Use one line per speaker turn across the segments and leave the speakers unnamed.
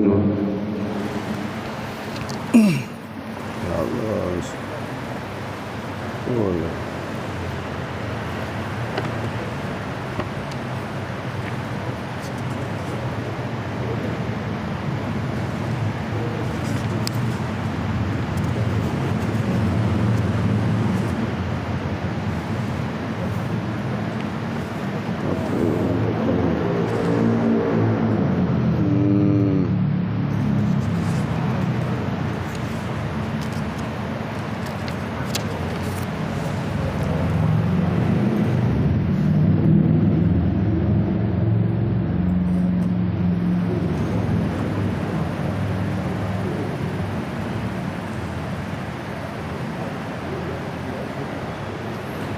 turun. Ya Allah. Boleh.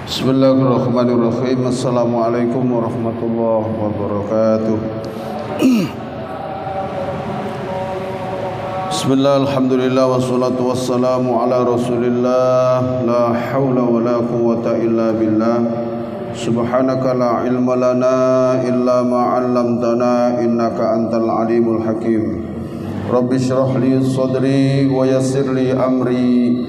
Bismillahirrahmanirrahim. Assalamualaikum warahmatullahi wabarakatuh. Bismillah, alhamdulillah, wassalatu wassalamu ala rasulillah. La hawla wa la quwwata illa billah. Subhanaka la ilma lana illa ma'allamtana innaka antal alimul hakim. Rabbi syrah li sadri wa yassir li amri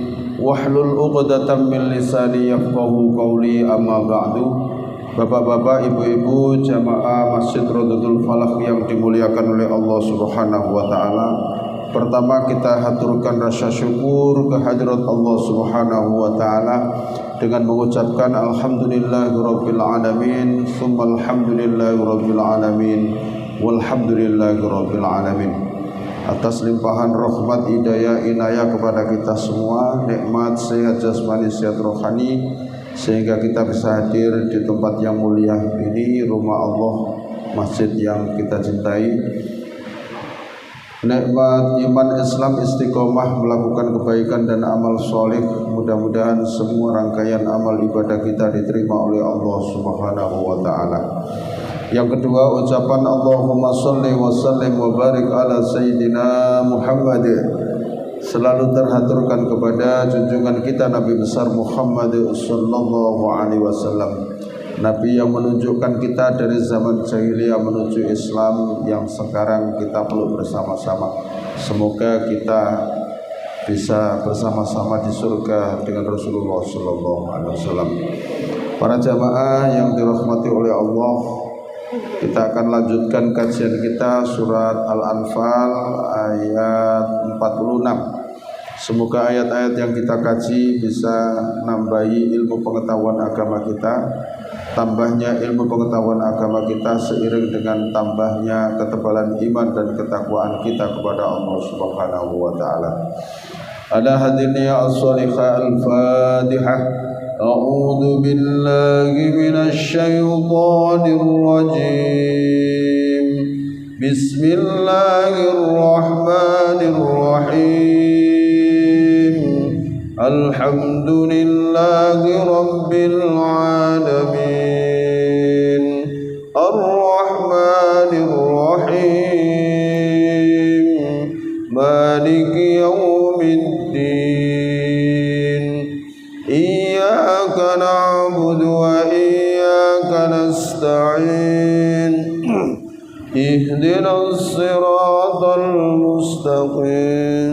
wahlul 'uqdatam min lisani yafqahu qawli, amma ba'du. Bapak-bapak, ibu-ibu, jamaah Masjid Rodatul Falaq yang dimuliakan oleh Allah Subhanahu wa taala. Pertama kita haturkan rasa syukur kehadirat Allah Subhanahu wa taala dengan mengucapkan alhamdulillahirabbil alamin, tsumma alhamdulillahirabbil alamin, walhamdulillahirabbil alamin. Atas limpahan rahmat, hidayah, inayah kepada kita semua, nikmat sehat jasmani, sehat rohani, sehingga kita bisa hadir di tempat yang mulia ini, rumah Allah, masjid yang kita cintai. Nikmat iman Islam, istiqomah melakukan kebaikan dan amal soleh. Mudah-mudahan semua rangkaian amal ibadah kita diterima oleh Allah Subhanahu wa ta'ala. Yang kedua, ucapan Allahumma sholli wa sallim wa barik ala Sayyidina Muhammad selalu terhaturkan kepada junjungan kita Nabi besar Muhammad sallallahu alaihi wasallam, Nabi yang menunjukkan kita dari zaman jahiliyah menuju Islam yang sekarang kita peluk bersama-sama. Semoga kita bisa bersama-sama di surga dengan Rasulullah sallallahu alaihi wasallam. Para jamaah yang dirahmati oleh Allah, kita akan lanjutkan kajian kita surat Al-Anfal ayat 46. Semoga ayat-ayat yang kita kaji bisa nambahi ilmu pengetahuan agama kita. Tambahnya ilmu pengetahuan agama kita seiring dengan tambahnya ketebalan iman dan ketakwaan kita kepada Allah Subhanahu wa taala. Ala hadiniya as-salihah al-Fatihah. أعوذ بالله من الشيطان الرجيم. بسم الله الرحمن الرحيم. الحمد لله رب العالمين. الرحمن الرحيم. مالك يوم الدين. إياك نعبد وإياك نستعين. اهدنا الصراط المستقيم.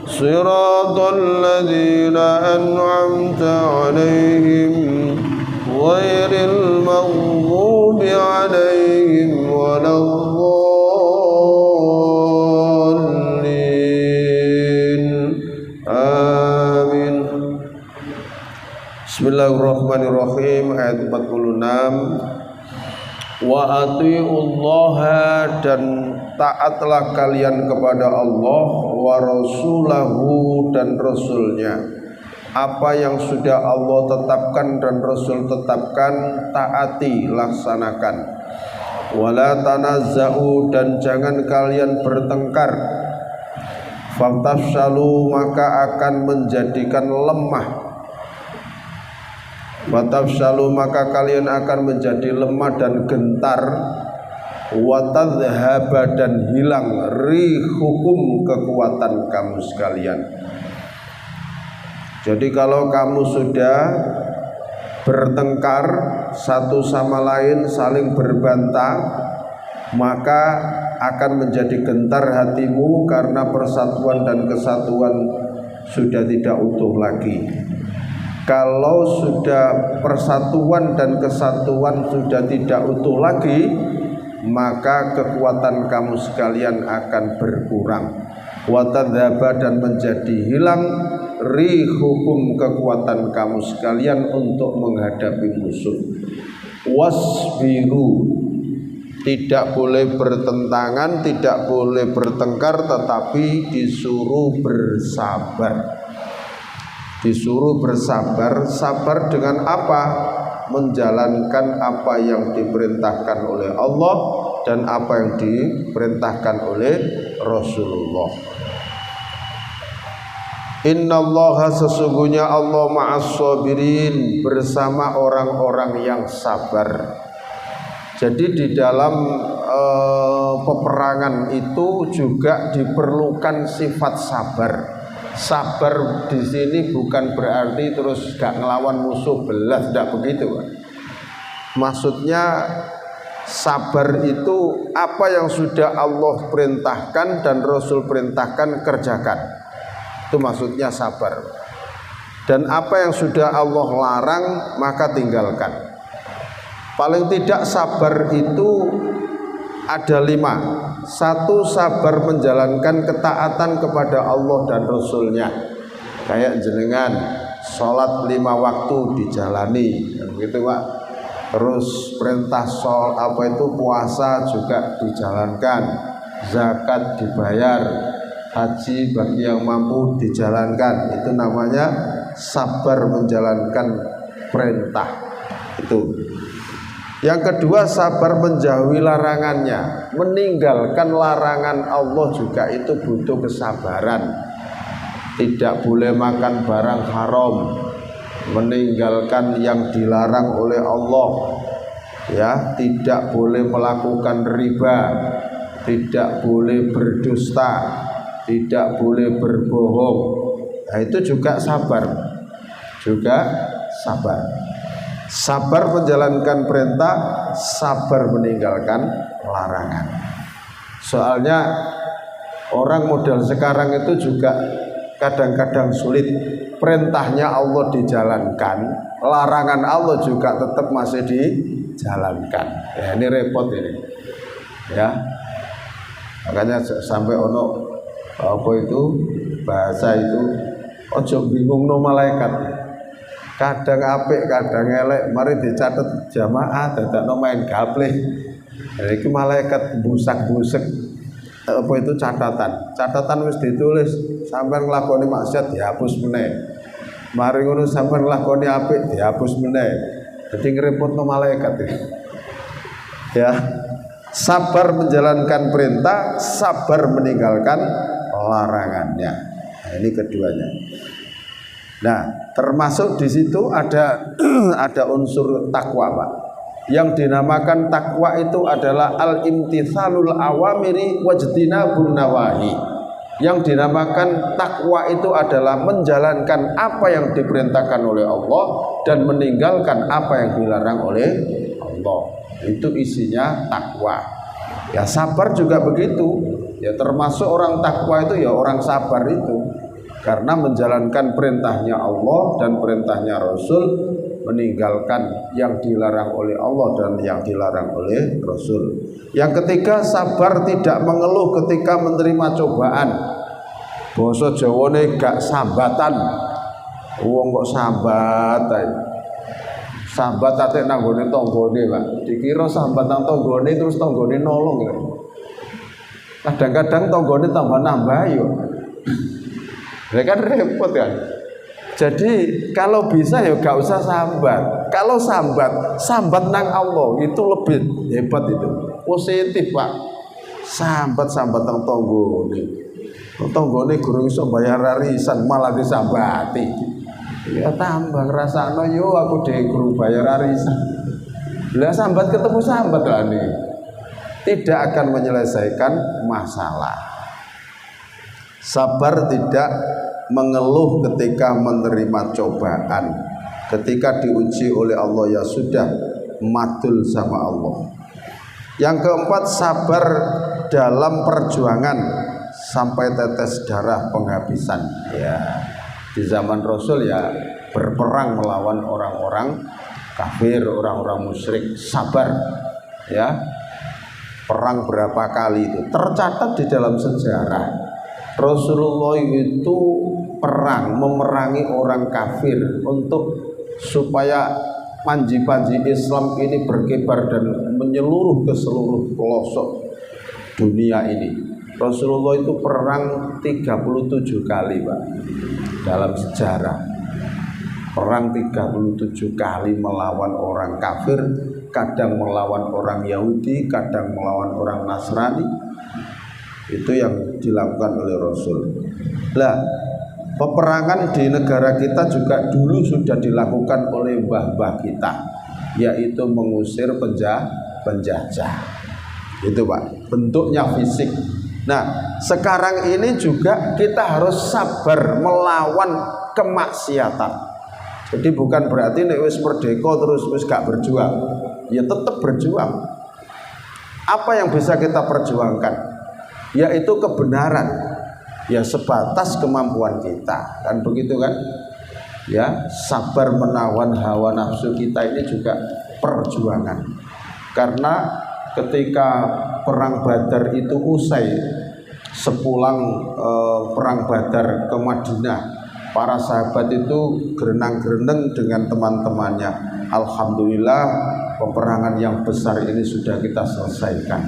صراط الذين أنعمت عليهم غير المغضوب عليهم ولا الضالين. آمين. Bismillahirrahmanirrahim. Ayat 46. Wa atiullaha, dan taatlah kalian kepada Allah, wa rasulahu, dan rasulnya. Apa yang sudah Allah tetapkan dan Rasul tetapkan, taati, laksanakan. Wala tanazza'u, dan jangan kalian bertengkar. Fatafshalu, maka akan menjadikan lemah. Watafshalu, maka kalian akan menjadi lemah dan gentar. Watadhhaba, dan hilang rihukum, kekuatan kamu sekalian. Jadi kalau kamu sudah bertengkar satu sama lain, saling berbantah, maka akan menjadi gentar hatimu karena persatuan dan kesatuan sudah tidak utuh lagi. Kalau sudah persatuan dan kesatuan sudah tidak utuh lagi, maka kekuatan kamu sekalian akan berkurang. Watadzaba, dan menjadi hilang rihukum, kekuatan kamu sekalian untuk menghadapi musuh. Wasbiru, tidak boleh bertentangan, tidak boleh bertengkar, tetapi disuruh bersabar. Disuruh bersabar. Sabar dengan apa? Menjalankan apa yang diperintahkan oleh Allah dan apa yang diperintahkan oleh Rasulullah. Innallaha, sesungguhnya Allah ma'as sabirin, bersama orang-orang yang sabar. Jadi di dalam peperangan itu juga diperlukan sifat sabar. Sabar di sini bukan berarti terus gak ngelawan musuh belas, tidak begitu. Maksudnya sabar itu apa yang sudah Allah perintahkan dan Rasul perintahkan, kerjakan. Itu maksudnya sabar. Dan apa yang sudah Allah larang maka tinggalkan. Paling tidak sabar itu ada 5. 1, sabar menjalankan ketaatan kepada Allah dan Rasulnya. Kayak jenengan sholat 5 waktu dijalani, gitu Pak. Terus perintah puasa juga dijalankan, zakat dibayar, haji bagi yang mampu dijalankan. Itu namanya sabar menjalankan perintah. Itu. Yang kedua, sabar menjauhi larangannya. Meninggalkan larangan Allah juga itu butuh kesabaran. Tidak boleh makan barang haram, meninggalkan yang dilarang oleh Allah, ya, tidak boleh melakukan riba, tidak boleh berdusta, tidak boleh berbohong. Nah, itu juga sabar. Sabar menjalankan perintah, sabar meninggalkan larangan. Soalnya orang model sekarang itu juga kadang-kadang sulit. Perintahnya Allah dijalankan, larangan Allah juga tetap masih dijalankan. Ya, ini repot ini. Ya. Makanya sampai ono bahasa itu ojo bingung no malaikat. Kadang apik, kadang elek, mari dicatat jamaah dadakno main gapleh. Iki malaikat busak-busek catatan wis ditulis, sampean nglakoni maksiat dihapus meneh. Mari ngono sampean nglakoni apik dihapus meneh. Dadi ngrepotno malaikat ya. Sabar menjalankan perintah, sabar meninggalkan larangannya. Nah, ini keduanya. Nah, termasuk di situ ada unsur takwa, Pak. Yang dinamakan takwa itu adalah al-imtithalul awamiri wajtinabun nawahi. Yang dinamakan takwa itu adalah menjalankan apa yang diperintahkan oleh Allah dan meninggalkan apa yang dilarang oleh Allah. Itu isinya takwa. Ya, sabar juga begitu. Ya, termasuk orang takwa itu ya orang sabar itu. Karena menjalankan perintahnya Allah dan perintahnya Rasul, meninggalkan yang dilarang oleh Allah dan yang dilarang oleh Rasul. Yang ketiga, sabar tidak mengeluh ketika menerima cobaan. Basa Jawane gak sambatan. Wong kok sambat ae. Sambat atik nang gone tanggane, Pak. Dikira sambat nang tanggane terus tanggane nolong ya. Kadang-kadang tanggane tambah nambah yo. Ya kan repot kan. Jadi kalau bisa ya gak usah sambat. Kalau sambat nang Allah itu lebih hebat itu. Positif, Pak. Sambat nang tanggane. Tanggane guru iso bayar arisan malah disambati. Ya tambah ngrasakno yo aku dhewe guru bayar arisan. Lah sambat ketemu sambat lah nih. Tidak akan menyelesaikan masalah. Sabar tidak mengeluh ketika menerima cobaan. Ketika diuji oleh Allah ya sudah madul sama Allah. Yang keempat, sabar dalam perjuangan sampai tetes darah penghabisan. Ya, di zaman Rasul ya berperang melawan orang-orang kafir, orang-orang musyrik, sabar. Ya, perang berapa kali itu tercatat di dalam sejarah. Rasulullah itu perang memerangi orang kafir untuk supaya panji-panji Islam ini berkibar dan menyeluruh ke seluruh pelosok dunia ini. Rasulullah itu perang 37 kali, Pak, dalam sejarah. Perang 37 kali melawan orang kafir, kadang melawan orang Yahudi, kadang melawan orang Nasrani. Itu yang dilakukan oleh Rasul. Lah, peperangan di negara kita juga dulu sudah dilakukan oleh mbah-mbah kita, yaitu mengusir penjajah. Itu, Pak, bentuknya fisik. Nah, sekarang ini juga kita harus sabar melawan kemaksiatan. Jadi bukan berarti nek wis merdeka terus wis gak berjuang. Ya tetap berjuang. Apa yang bisa kita perjuangkan? Yaitu kebenaran, ya sebatas kemampuan kita, kan begitu kan? Ya, sabar menawan hawa nafsu kita ini juga perjuangan. Karena ketika perang Badar itu usai, sepulang perang Badar ke Madinah, para sahabat itu gerenang-gereneng dengan teman-temannya. Alhamdulillah, peperangan yang besar ini sudah kita selesaikan.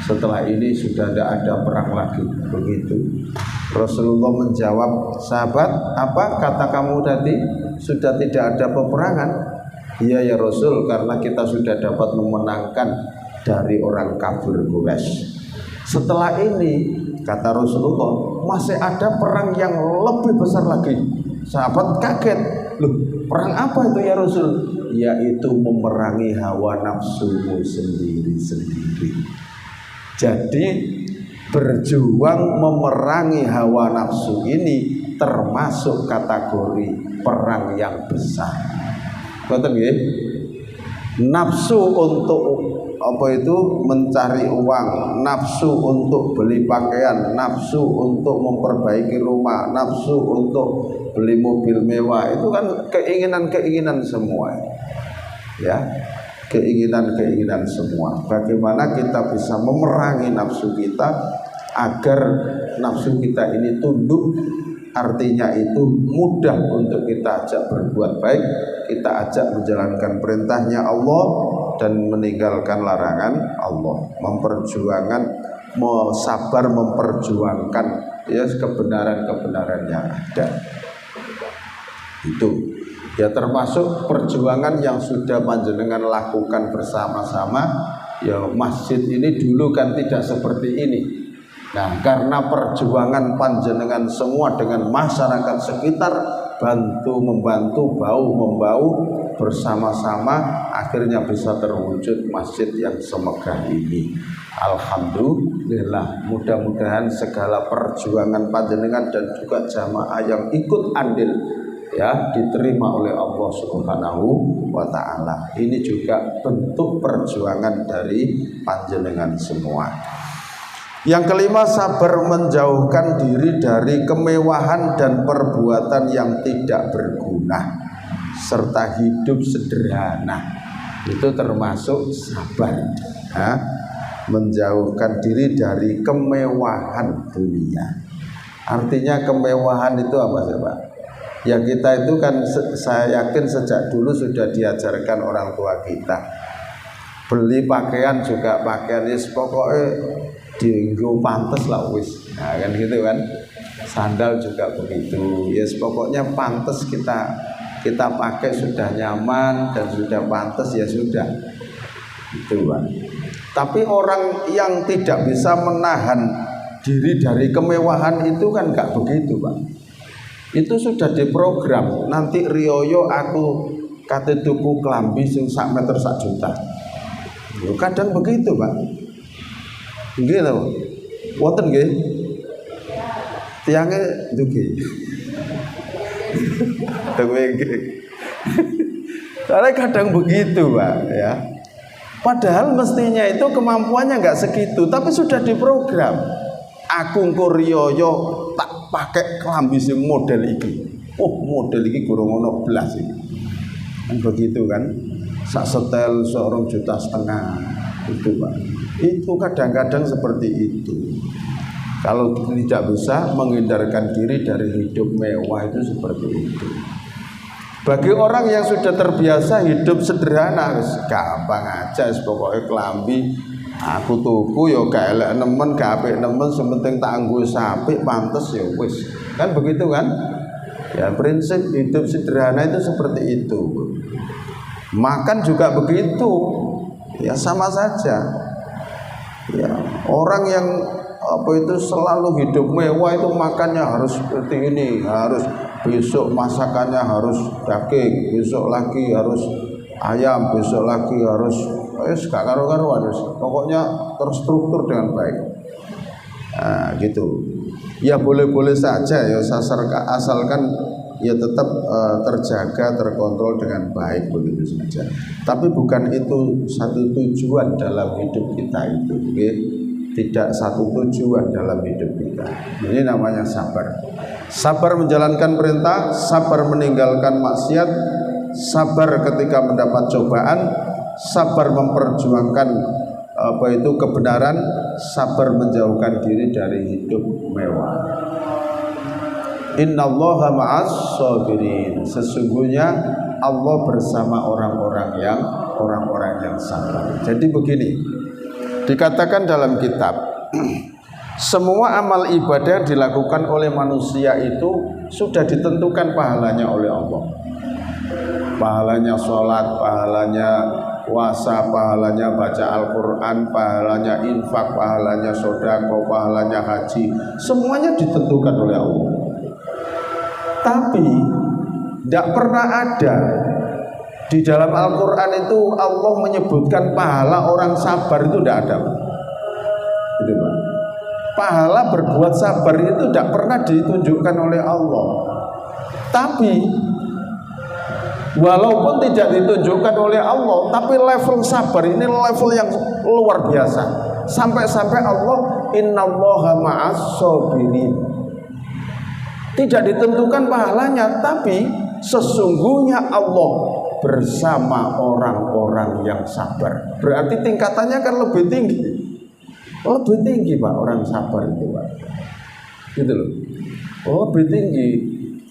Setelah ini sudah tidak ada perang lagi. Begitu Rasulullah menjawab, sahabat, apa kata kamu tadi? Sudah tidak ada peperangan? Iya ya Rasul, karena kita sudah dapat memenangkan dari orang kafir Quraisy. Setelah ini, kata Rasulullah, masih ada perang yang lebih besar lagi. Sahabat kaget, loh, perang apa itu ya Rasul? Yaitu memerangi hawa nafsumu sendiri-sendiri. Jadi berjuang memerangi hawa nafsu ini termasuk kategori perang yang besar. Betul nggih? Nafsu untuk apa itu mencari uang, nafsu untuk beli pakaian, nafsu untuk memperbaiki rumah, nafsu untuk beli mobil mewah, itu kan keinginan-keinginan semua. Ya. Keinginan-keinginan semua. Bagaimana kita bisa memerangi nafsu kita agar nafsu kita ini tunduk, artinya itu mudah untuk kita ajak berbuat baik, kita ajak menjalankan perintahnya Allah dan meninggalkan larangan Allah, sabar memperjuangkan ya kebenaran-kebenaran yang ada. Itu ya termasuk perjuangan yang sudah panjenengan lakukan bersama-sama. Ya masjid ini dulu kan tidak seperti ini. Nah, karena perjuangan panjenengan semua dengan masyarakat sekitar, membantu, bahu-membahu bersama-sama, akhirnya bisa terwujud masjid yang semegah ini. Alhamdulillah, mudah-mudahan segala perjuangan panjenengan dan juga jamaah yang ikut andil ya diterima oleh Allah Subhanahu wa taala. Ini juga bentuk perjuangan dari panjenengan semua. Yang kelima, sabar menjauhkan diri dari kemewahan dan perbuatan yang tidak berguna serta hidup sederhana. Itu termasuk sabar. Menjauhkan diri dari kemewahan dunia. Artinya kemewahan itu apa sih, Pak? Ya kita itu kan saya yakin sejak dulu sudah diajarkan orang tua kita. Beli pakaian juga pakaian pokoknya dienggo pantes lah wis. Nah kan gitu kan. Sandal juga begitu. Pokoknya pantes kita pakai, sudah nyaman dan sudah pantes ya sudah. Itu Pak. Tapi orang yang tidak bisa menahan diri dari kemewahan itu kan gak begitu, Pak. Itu sudah diprogram. Nanti riyoyo aku kate tuku klambi sing sak meter sak juta. Kadang begitu, Pak. Nggih lho. Wonten nggih? Tiange ndugi. Soalnya kadang begitu, Pak, ya. Padahal mestinya itu kemampuannya nggak segitu, tapi sudah diprogram. Aku engko riyo tak pakai klambi sing model iki. Oh, model iki gurung ono blas iki. Kan begitu kan? Sak setel 1,5 juta itu, Pak. Itu kadang-kadang seperti itu. Kalau tidak bisa menghindarkan diri dari hidup mewah itu seperti itu. Bagi orang yang sudah terbiasa hidup sederhana, gampang aja, pokoknya kelambi aku tuku ya gak elek nemen, gak apik nemen, sementing tak nggo apik pantes ya wis. Kan begitu kan? Ya prinsip hidup sederhana itu seperti itu. Makan juga begitu. Ya sama saja. Ya, orang yang selalu hidup mewah itu makannya harus seperti ini, harus besok masakannya harus daging, besok lagi harus ayam, besok lagi harus gak karu-karuan, pokoknya terstruktur dengan baik. Nah, gitu. Ya boleh-boleh saja ya, asalkan ya tetap terjaga, terkontrol dengan baik, begitu saja. Tapi bukan itu satu tujuan dalam hidup kita itu, okay? Tidak satu tujuan dalam hidup kita. Ini namanya sabar. Sabar menjalankan perintah, sabar meninggalkan maksiat, sabar ketika mendapat cobaan, sabar memperjuangkan kebenaran, sabar menjauhkan diri dari hidup mewah. Innallaha ma'as sabirin. Sesungguhnya Allah bersama orang-orang yang sabar. Jadi begini, dikatakan dalam kitab, semua amal ibadah yang dilakukan oleh manusia itu sudah ditentukan pahalanya oleh Allah. Pahalanya sholat, pahalanya puasa, pahalanya baca Al-Quran, pahalanya infak, pahalanya sedekah, pahalanya haji, semuanya ditentukan oleh Allah. Tapi tidak pernah ada di dalam Al-Quran itu Allah menyebutkan pahala orang sabar, itu tidak ada. Itu, Pak. Pahala berbuat sabar itu tidak pernah ditunjukkan oleh Allah. Tapi walaupun tidak ditunjukkan oleh Allah, tapi level sabar ini level yang luar biasa. Sampai-sampai Allah innallaha ma'as sabirin. Tidak ditentukan pahalanya, tapi sesungguhnya Allah bersama orang-orang yang sabar. Berarti tingkatannya kan lebih tinggi. Lebih tinggi, Pak, orang sabar itu, Pak. Gitu loh. Oh, lebih tinggi.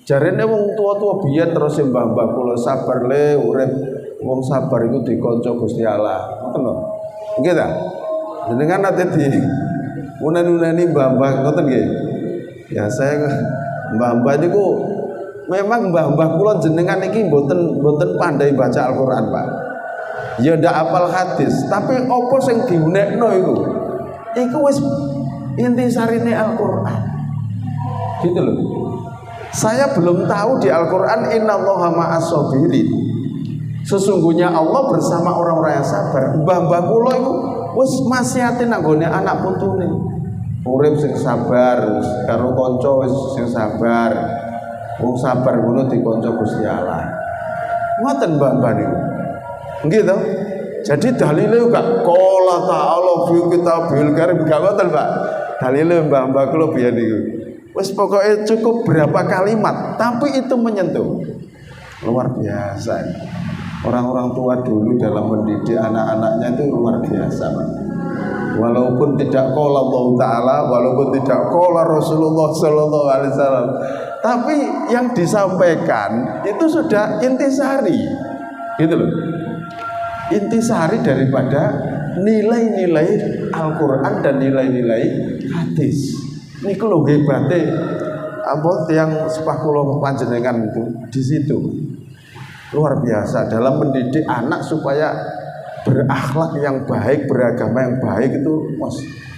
Jarene wong tua-tua biyen terus mbah-mbah kula sabar le urip wong sabar iku dikonco Gusti Allah. Ngoten lho. Nggih ta? Jenengan nate di unen-uneni mbah-mbah ngoten nggih. Ya saya mbah-mbah niku memang mbah-mbah kula jenengan iki mboten pandai baca Al-Qur'an, Pak. Ya ndak hafal hadis, tapi apa sing diunekno iku? Iku wis intisarine Al-Qur'an. Gitu loh. Saya belum tahu di Al-Qur'an innallaha ma'as sabirin. Sesungguhnya Allah bersama orang-orang yang sabar. Mbah-mbah kula iku wis masihatin nanggone anak putune. Urip sing sabar, karo kanca wis sing sabar. Wong sabar ngono dikonco Gusti Allah. Ngoten mbah-mbah niku. Nggih to? Jadi dalile gak qala ta'ala fi kitabil karim, gak ngoten, Pak. Dalile mbah-mbah kula biyen niku. Wis pokoknya cukup berapa kalimat, tapi itu menyentuh. Luar biasa. Orang-orang tua dulu dalam mendidik anak-anaknya itu luar biasa, Pak. Walaupun tidak qala Allah Ta'ala, walaupun tidak qala Rasulullah sallallahu alaihi wasallam, tapi yang disampaikan itu sudah intisari. Gitu loh. Intisari daripada nilai-nilai Al-Qur'an dan nilai-nilai hadis. Niku lho hebate apa yang sepah kula panjenengan itu di situ. Luar biasa dalam mendidik anak supaya berakhlak yang baik, beragama yang baik itu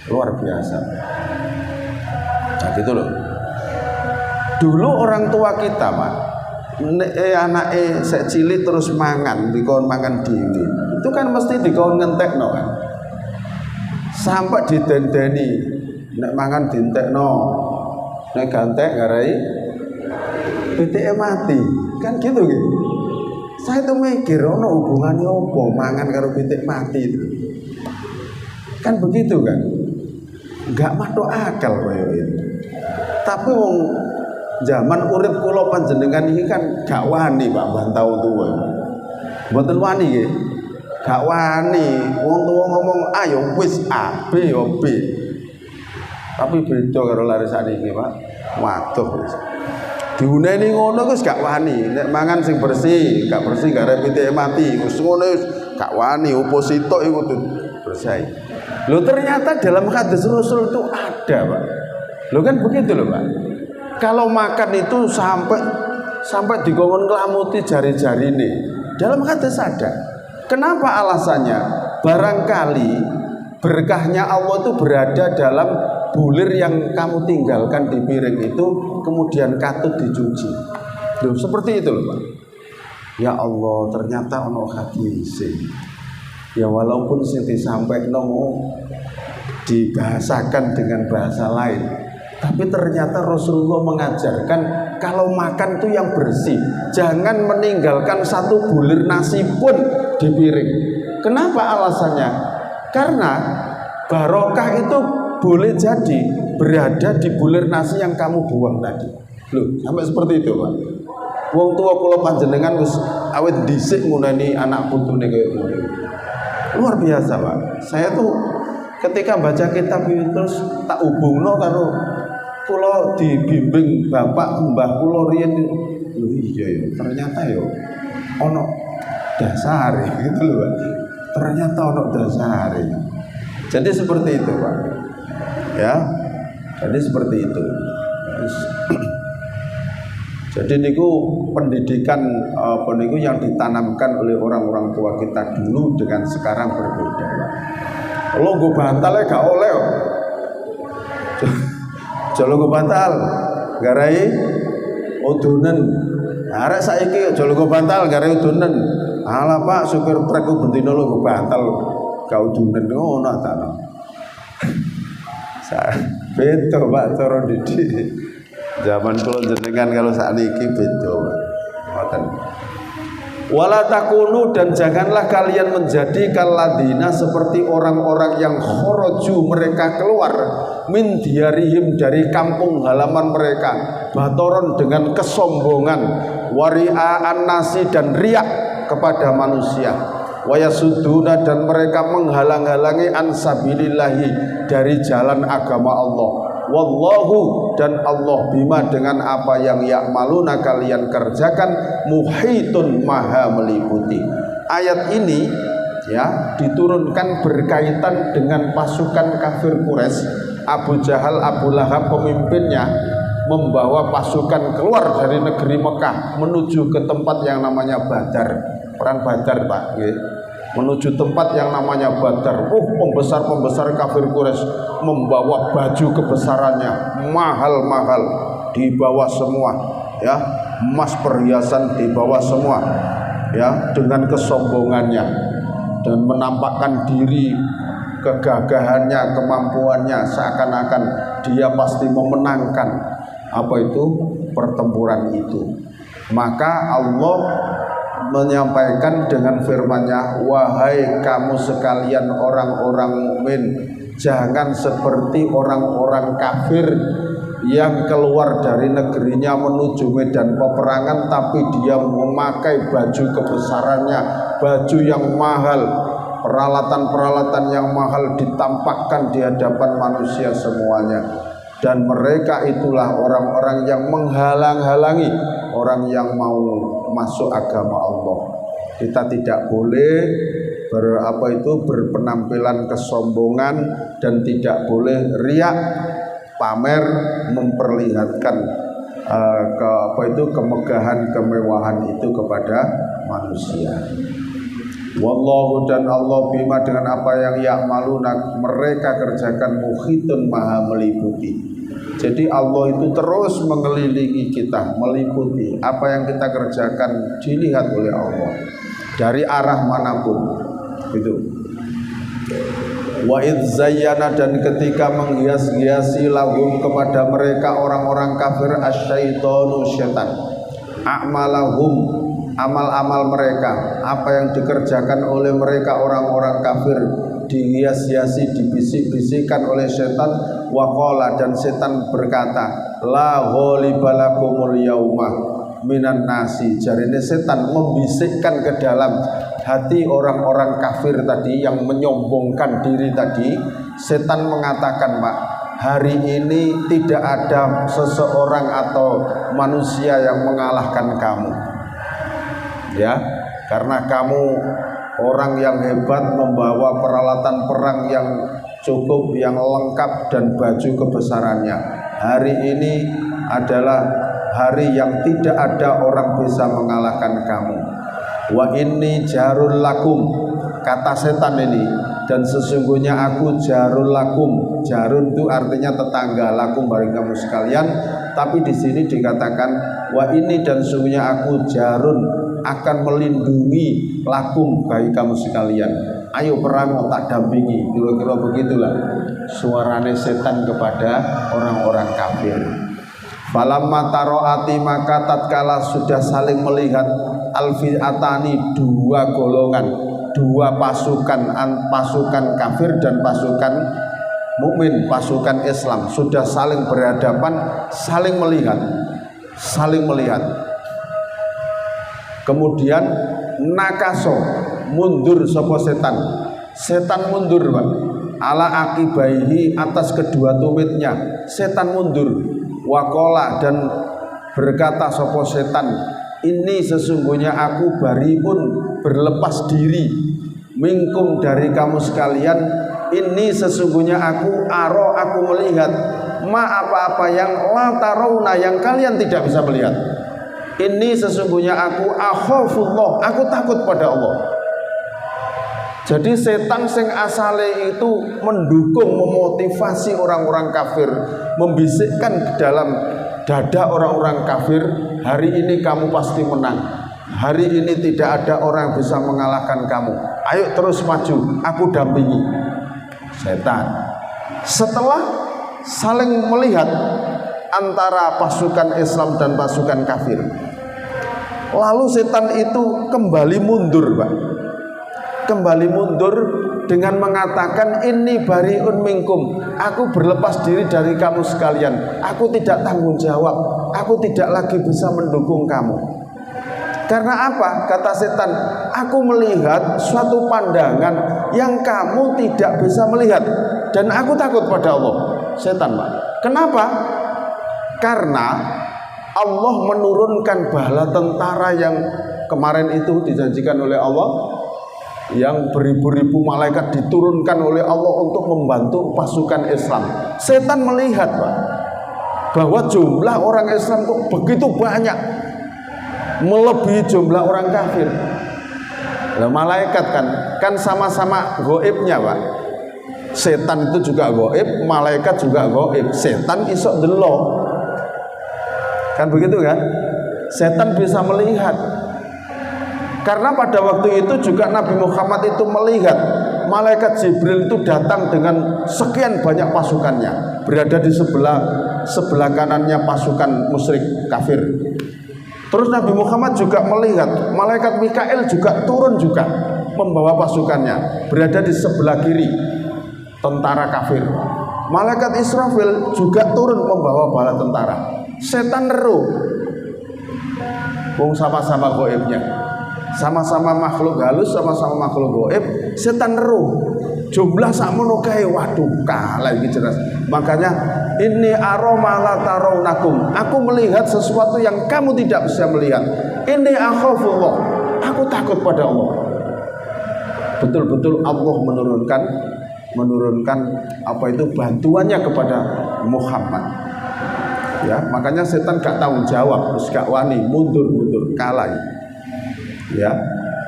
luar biasa. Nah gitu loh. Dulu orang tua kita, Pak, anake sek cilik terus mangan, dikon mangan dhewe. Itu kan mesti dikon ngentekno kan. Sampai didendeni nek mangan dientekno. Nek gantek garai pitike mati. Kan gitu gitu. Saya tuh mikir ono hubungannya apa mangan karo pitik mati itu. Kan begitu kan? Enggak masuk akal koyo itu. Tapi wong zaman urip kula panjenengan iki kan gak wani Pak bantau tuwa. Mboten wani nggih. Gak wani, wong tuwa ngomong ayo wis A, B yo B. Tapi beda karo lare sakniki, Pak. Waduh wis. Diuneni ngono wis gak wani. Nek mangan sing bersih, gak bersih gak repite mati. Wis ngono wis gak wani, opo sitok iku bersih. Loh ternyata dalam hadis Rasul itu ada, Pak. Loh kan begitu loh, Pak. Kalau makan itu sampai dikongkon ngelamuti jari-jari ini. Dalam hadis ada. Kenapa alasannya? Barangkali berkahnya Allah itu berada dalam bulir yang kamu tinggalkan di piring itu, kemudian katut dicuci. Loh, seperti itu loh Pak. Ya Allah, ternyata ono hadis. Ya walaupun sing disampaikan dibahasakan dengan bahasa lain, tapi ternyata Rasulullah mengajarkan kalau makan itu yang bersih, jangan meninggalkan satu bulir nasi pun di piring. Kenapa alasannya? Karena barokah itu boleh jadi berada di bulir nasi yang kamu buang tadi. Loh, sampai seperti itu Pak. Wong tua kula panjenengan wis awet dhisik ngunani anak putune kaya ngono. Luar biasa Pak. Saya tuh ketika baca kitab itu terus tak hubungno karo kula dibimbing bapak mbah kula riyen. Lho iya ya, ternyata ya ono dasare gitu loh Pak. Ternyata ono dasare. Jadi seperti itu Pak. Ya. Jadi seperti itu. Jadi niku pendidikan niku yang ditanamkan oleh orang-orang tua kita dulu dengan sekarang berbeda Pak. Lo gue bantal gak oleh. Jalo gue bantal, garai udunen. Arek saiki jalo gue bantal, garai udunen. Alah Pak, supir truk bentino lo gue bantal, gak udunen ngono ta. Beda Pak cara didik. Zaman kula jenengan kalau sakniki beda. Ngoten. Wala takunu, dan janganlah kalian menjadi kaladina seperti orang-orang yang khoroju, mereka keluar min diarihim, dari kampung halaman mereka, batoron, dengan kesombongan, wari'aan nasi, dan riak kepada manusia, wayasuduna, dan mereka menghalang-halangi ansabilillahi, dari jalan agama Allah. Wallahu, dan Allah bima, dengan apa yang ya'maluna kalian kerjakan, muhitun, maha meliputi. Ayat ini ya diturunkan berkaitan dengan pasukan kafir Quraisy. Abu Jahal, Abu Lahab pemimpinnya, membawa pasukan keluar dari negeri Mekah menuju ke tempat yang namanya Badar, perang Badar Pak, menuju tempat yang namanya Badar. Pembesar-pembesar kafir Quraisy membawa baju kebesarannya, mahal-mahal dibawa semua, ya, emas perhiasan dibawa semua, ya, dengan kesombongannya dan menampakkan diri, kegagahannya, kemampuannya, seakan-akan dia pasti memenangkan apa itu pertempuran itu. Maka Allah menyampaikan dengan firman-Nya, wahai kamu sekalian orang-orang mukmin, jangan seperti orang-orang kafir yang keluar dari negerinya menuju medan peperangan, tapi dia memakai baju kebesarannya, baju yang mahal, peralatan-peralatan yang mahal ditampakkan di hadapan manusia semuanya. Dan mereka itulah orang-orang yang menghalang-halangi orang yang mau masuk agama Allah. Kita tidak boleh berpenampilan kesombongan, dan tidak boleh riak, pamer, memperlihatkan kemegahan, kemewahan itu kepada manusia. Wallahu, dan Allah bima, dengan apa yang ya'maluna mereka kerjakan, muhitun, maha meliputi. Jadi Allah itu terus mengelilingi kita, meliputi apa yang kita kerjakan, dilihat oleh Allah dari arah manapun. Itu. Wa idz zayyana, dan ketika menghias-hiasi lahum kepada mereka orang-orang kafir, asyaitonu, syaitan, a'malahum, amal-amal mereka, apa yang dikerjakan oleh mereka orang-orang kafir, dihias-hiasi, dibisik-bisikkan oleh setan. Waqala, dan setan berkata, la ghalibalakumul yauma minan nasi. Jarine setan membisikkan ke dalam hati orang-orang kafir tadi yang menyombongkan diri tadi. Setan mengatakan, Pak, hari ini tidak ada seseorang atau manusia yang mengalahkan kamu. Ya, karena kamu orang yang hebat, membawa peralatan perang yang cukup, yang lengkap, dan baju kebesarannya. Hari ini adalah hari yang tidak ada orang bisa mengalahkan kamu. Wa inni jarul lakum, kata setan ini, dan sesungguhnya aku jarul lakum. Jarun itu artinya tetangga, lakum bagi kamu sekalian. Tapi di sini dikatakan wa ini, dan sesungguhnya aku jarun, akan melindungi lakum bagi kamu sekalian. Ayo perang, tak dampingi. Kira-kira begitulah suarane setan kepada orang-orang kafir. Falamma taroati, maka tatkala sudah saling melihat, alfi'atani, dua golongan, dua pasukan, pasukan kafir dan pasukan mukmin, pasukan Islam, sudah saling berhadapan, saling melihat, kemudian nakaso, mundur sopo setan. Setan mundur, Pak. Ala akibaihi, atas kedua tumitnya setan mundur. Wakola, dan berkata sopo setan, ini sesungguhnya aku bariun, berlepas diri, minkum, dari kamu sekalian. Ini sesungguhnya aku aro, aku melihat, ma, apa-apa yang la tarawna, yang kalian tidak bisa melihat. Ini sesungguhnya aku akhafullah, aku takut pada Allah. Jadi setan sing asale itu mendukung, memotivasi orang-orang kafir, membisikkan ke dalam dada orang-orang kafir, hari ini kamu pasti menang, hari ini tidak ada orang yang bisa mengalahkan kamu, ayo terus maju, aku dampingi. Setan setelah saling melihat antara pasukan Islam dan pasukan kafir, lalu setan itu kembali mundur, Pak. Kembali mundur dengan mengatakan, ini bariun minkum, aku berlepas diri dari kamu sekalian, aku tidak tanggung jawab, aku tidak lagi bisa mendukung kamu. Karena apa? Kata setan, aku melihat suatu pandangan yang kamu tidak bisa melihat, dan aku takut pada Allah. Setan, Pak. Kenapa? Karena Allah menurunkan bala tentara yang kemarin itu dijanjikan oleh Allah, yang beribu-ribu malaikat diturunkan oleh Allah untuk membantu pasukan Islam. Setan melihat, Pak, bahwa jumlah orang Islam kok begitu banyak, melebihi jumlah orang kafir. Nah, malaikat kan sama-sama goibnya, Pak. Setan itu juga goib, malaikat juga goib. Setan isok delok, kan begitu kan? Setan bisa melihat. Karena pada waktu itu juga Nabi Muhammad itu melihat malaikat Jibril itu datang dengan sekian banyak pasukannya, berada di sebelah kanannya pasukan musyrik kafir. Terus Nabi Muhammad juga melihat malaikat Mikail juga turun juga membawa pasukannya, berada di sebelah kiri tentara kafir. Malaikat Israfil juga turun membawa bala tentara. Setan neru, sama-sama goibnya, sama-sama makhluk halus, sama-sama makhluk goib. Setan neru, jumlah sakmono kae, waduh kalah iki jelas. Makanya ini aroma la tarawnakum, aku melihat sesuatu yang kamu tidak bisa melihat. Ini akhafullah, aku takut pada Allah. Betul-betul Allah menurunkan apa itu bantuannya kepada Muhammad. Ya, makanya setan gak tanggung jawab, terus gak wani, mundur, kalah. Ya,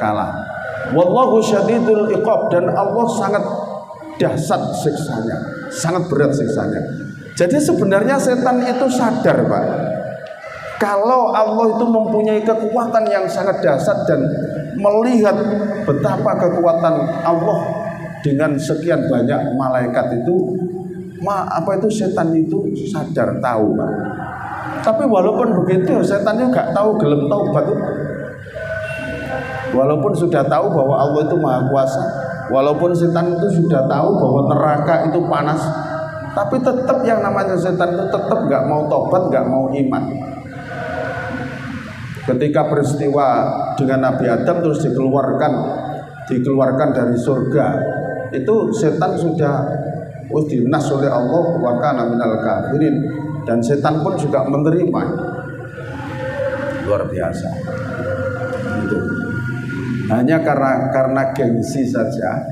kalah. Wallahu syadidul iqab, dan Allah sangat dahsyat siksanya, sangat berat siksanya. Jadi sebenarnya setan itu sadar, Pak, kalau Allah itu mempunyai kekuatan yang sangat dahsyat, dan melihat betapa kekuatan Allah dengan sekian banyak malaikat itu, setan itu sadar, tahu, Pak. Tapi walaupun begitu, setan juga gak tahu gelem taubat. Walaupun sudah tahu bahwa Allah itu maha kuasa, walaupun setan itu sudah tahu bahwa neraka itu panas, tapi tetap yang namanya setan itu tetap nggak mau tobat, nggak mau iman. Ketika peristiwa dengan Nabi Adam terus dikeluarkan dari surga, itu setan sudah dinas oleh Allah wa kana minal kafirin, dan setan pun juga menerima. Luar biasa. Itu hanya karena gengsi saja,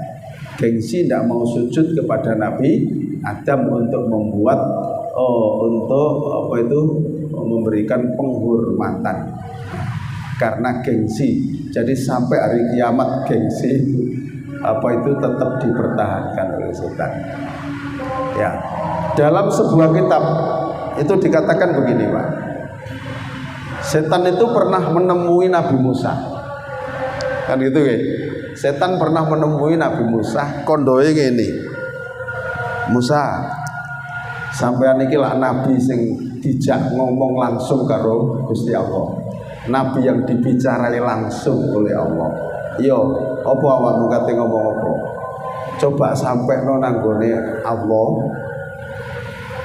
gengsi tidak mau sujud kepada Nabi Adam untuk membuat memberikan penghormatan. Karena gengsi, jadi sampai hari kiamat gengsi itu tetap dipertahankan oleh setan. Ya, dalam sebuah kitab itu dikatakan begini, Pak. Setan itu pernah menemui Nabi Musa, kan gitu ya. Setan pernah menemui Nabi Musa, kondoe ngene. Musa, sampean iki lak nabi sing dijak ngomong langsung karo Gusti Allah. Nabi yang dibicarai langsung oleh Allah. Yo, apa awakmu kate ngomong apa? Coba sampai nanggone Allah.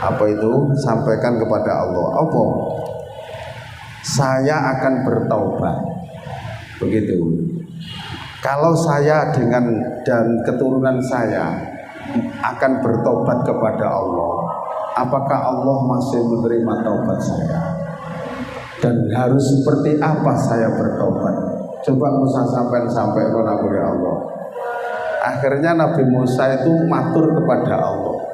Apa itu? Sampaikan kepada Allah. Apa? Saya akan bertaubat. Begitu. Kalau saya dan keturunan saya akan bertobat kepada Allah, apakah Allah masih menerima taubat saya? Dan harus seperti apa saya bertobat? Coba Musa sampai oleh Allah. Akhirnya Nabi Musa itu matur kepada Allah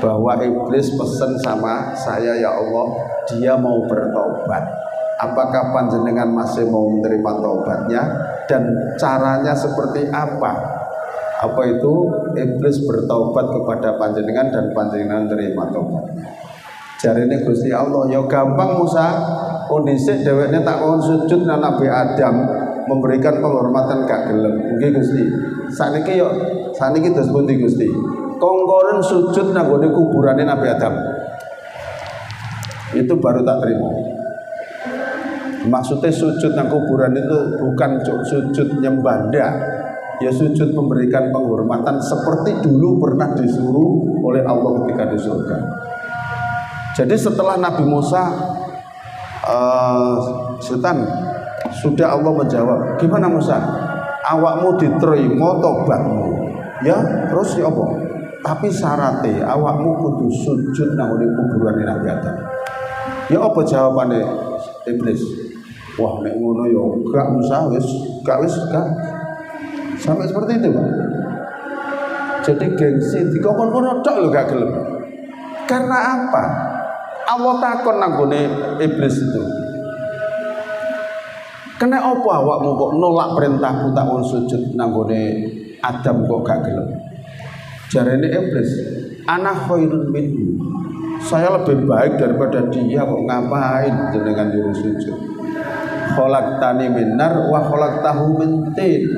bahwa iblis pesen sama saya, ya Allah, dia mau bertobat. Apakah panjenengan masih mau menerima taubatnya, dan caranya seperti apa? Apa itu iblis bertaubat kepada panjenengan dan panjenengan menerima taubatnya? Jarine Gusti Allah, ya gampang Musa. Kondisi dhewekne tak kon sujud nang Nabi Adam, memberikan penghormatan gak gelem. Nggih Gusti. Saniki terus pundi Gusti? Kongkonen sujud nang gone kuburane Nabi Adam. Itu baru tak terima. Maksudnya sujud nang kuburan itu bukan sujud nyembah, ya sujud memberikan penghormatan seperti dulu pernah disuruh oleh Allah ketika di surga. Jadi setelah Nabi Musa setan sudah Allah menjawab, gimana Musa? Awakmu diterima tobatmu, ya terus ya apa? Tapi syaratnya awakmu kudu sujud nang kuburan Nabi Adam. Ya apa jawabannya iblis? Wah nek ngono ya gak Musa, wis gak sampai seperti itu, Pak. Jadi gengsi dikon-kon tok lho gak gelem. Karena apa? Allah takon nanggone iblis itu. Kena apa awakmu kok nolak perintahku tak sujud nanggone Adam kok gak gelem? Jarene iblis, ana khairun minhu. Saya lebih baik daripada dia, kok ngapain jenengan nyuruh sujud? Khalaqtani min nar wa khalaqtahu min tin.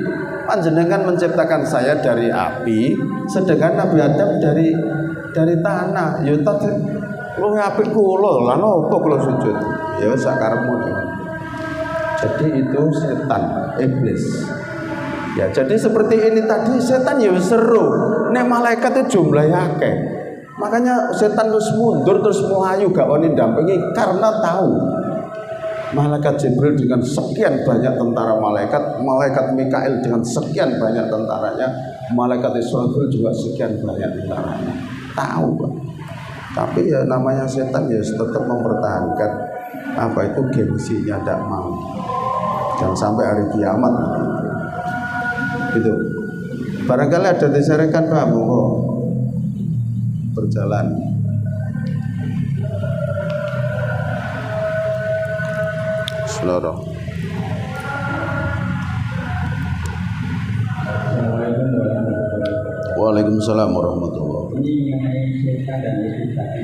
Panjenengan menciptakan saya dari api, sedangkan Nabi Adam dari tanah. Ya tadi lu apik kula lan opo kula sujud. Ya sak karepmu. Jadi itu setan, iblis. Ya, jadi seperti ini tadi setan ya seru. Nek malaikat itu jumlahnya akeh. Makanya setan terus mundur terus melayu gak wani dampingi karena tahu malaikat Jibril dengan sekian banyak tentara malaikat Mikail dengan sekian banyak tentaranya, malaikat Israfil juga sekian banyak tentaranya. Tahu, Pak. Tapi ya namanya setan ya tetap mempertahankan apa itu gengsinya, tidak mau. Dan sampai hari kiamat gitu. Barangkali ada disarankan Pak, monggo berjalan. Seluruh. Waalaikumsalam warahmatullahi wabarakatuh.
Ini mengenai setan dan iblis tadi.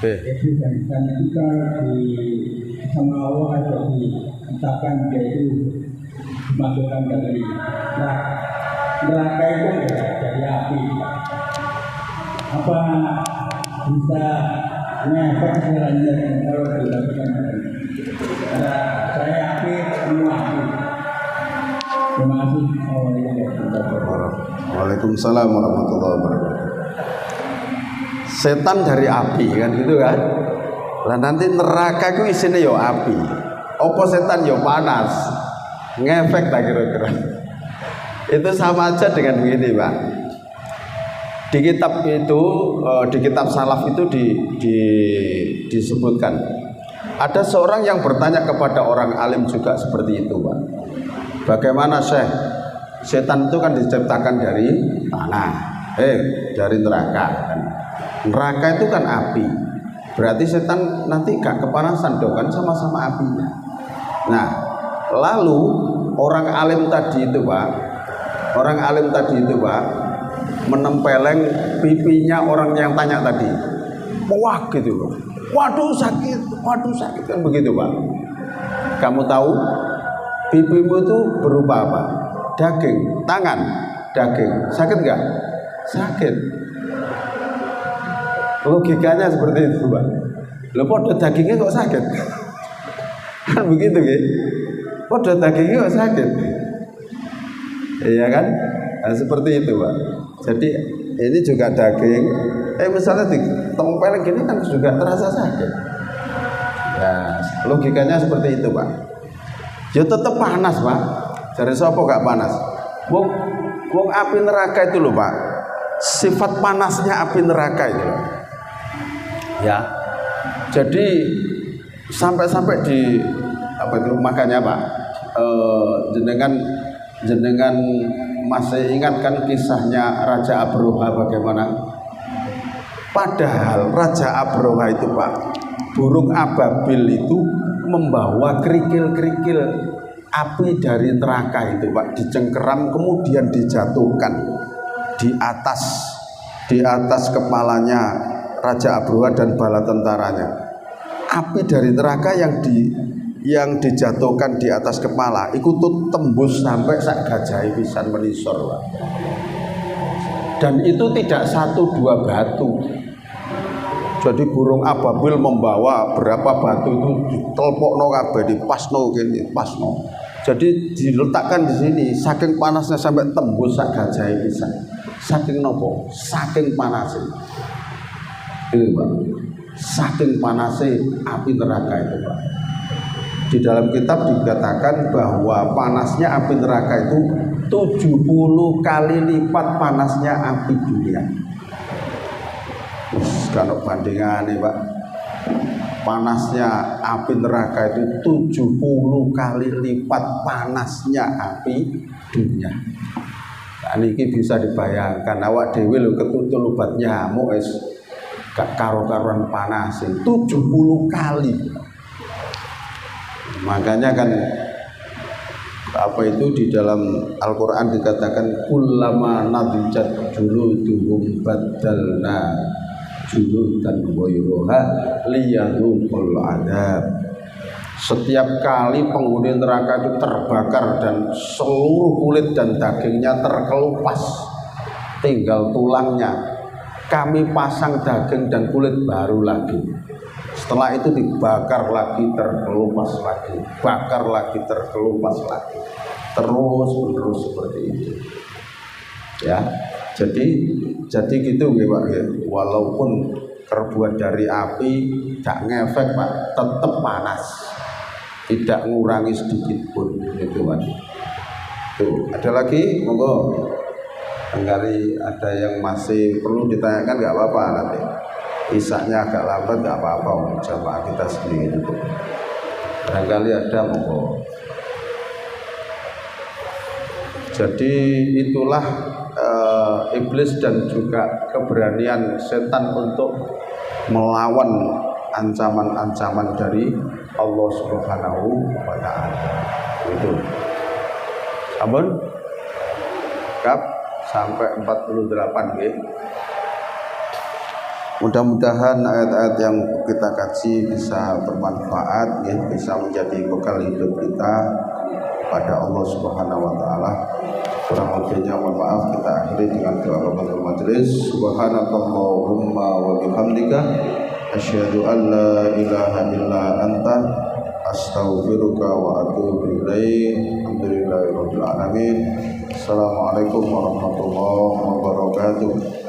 Iblis dan setan itu kan sama Allah atau ditetapkan dia itu dimasukkan dari neraka itu dari api. Apa bisa ngefek caranya kalau dilakukan? Saya api, semua api. Terima kasih. Assalamualaikum.
Waalaikumsalam warahmatullahi wabarakatuh. Setan dari api kan gitu kan. Lah nanti neraka itu isinya yo api. Apa setan yo panas. Ngefek tak kira-kira. Itu sama aja dengan begini, Pak. Di kitab itu, di kitab salaf itu disebutkan ada seorang yang bertanya kepada orang alim juga seperti itu, Pak. Bagaimana Syekh? Setan itu kan diciptakan dari tanah, dari neraka. Neraka itu kan api. Berarti setan nanti gak kepanasan dong, kan sama-sama apinya. Nah, lalu orang alim tadi itu, Pak, menempeleng pipinya orang yang tanya tadi. Wah gitu loh. Waduh sakit kan begitu, Pak. Kamu tahu pipimu itu berupa apa? Daging, tangan, daging. Sakit nggak? Sakit. Logikanya seperti itu, Pak. Loh, podo dagingnya kok sakit? Kan begitu, gitu. Podo dagingnya kok sakit? Iya kan? Nah, seperti itu, Pak. Jadi ini juga daging. Misalnya ditempelin gini kan juga terasa sakit. Ya, logikanya seperti itu, Pak. Ya tetap panas, Pak. Dari sopo gak panas? Wong api neraka itu loh, Pak. Sifat panasnya api neraka itu. Ya. Jadi sampai di apa itu makanya, Pak. Jenengan masih ingat kan kisahnya Raja Abroha bagaimana? Padahal Raja Abroha itu, Pak, burung ababil itu membawa kerikil-kerikil api dari neraka itu, Pak, dicengkeram kemudian dijatuhkan di atas kepalanya Raja Abroha dan bala tentaranya. Api dari neraka yang dijatuhkan di atas kepala ikut tembus sampai sak gajah pisan menisor, Pak. Dan itu tidak 1-2 batu. Jadi burung ababil membawa berapa batu itu ditelpokno kabeh, dipasno kene, pasno. Jadi diletakkan di sini, saking panasnya sampai tembus sak gajah pisan. Saking nopo? Saking panasnya. Itu, Pak. Saking panasnya api neraka itu, Pak. Di dalam kitab dikatakan bahwa panasnya api neraka itu 70 kali lipat panasnya api dunia. Kalau bandingannya, Pak, panasnya api neraka itu 70 kali lipat panasnya api dunia. Nah, ini bisa dibayangkan awak dhewe lho ketutul obat nyamuk wis gak karo-karuan panas 70 kali. Makanya kan apa itu di dalam Al-Qur'an dikatakan kullama nadijat juluduhum badalna juludan ghayruha liyadhuqul adab. Setiap kali penghuni neraka itu terbakar dan seluruh kulit dan dagingnya terkelupas, tinggal tulangnya, kami pasang daging dan kulit baru lagi. Setelah itu dibakar lagi, terkelupas lagi, bakar lagi, terkelupas lagi, terus menerus seperti itu. Ya, jadi gitu, Pak. Walaupun terbuat dari api, gak ngefek, Pak, tetap panas, tidak ngurangi sedikit pun, gitu, Pak. Tuh, ada lagi, monggo. Barangkali ada yang masih perlu ditanyakan, nggak apa-apa nanti. Isaknya agak lambat nggak apa-apa, jamaah kita sendiri itu. Barangkali ada, monggo. Jadi itulah iblis dan juga keberanian setan untuk melawan ancaman-ancaman dari Allah Subhanahu wa Ta'ala. Itu. Ampun. Kap sampai 48 nggih. Mudah-mudahan ayat-ayat yang kita kaji bisa bermanfaat, ya, bisa menjadi bekal hidup kita pada Allah Subhanahu wa Ta'ala. Kurang lebihnya mohon maaf, kita akhiri dengan doa kafatul majelis. Subhanakallahumma wa bihamdika asyhadu an la ilaha illa anta astaghfiruka wa atubu ilaik. Alhamdulillahirabbil alamin. Assalamualaikum warahmatullahi wabarakatuh.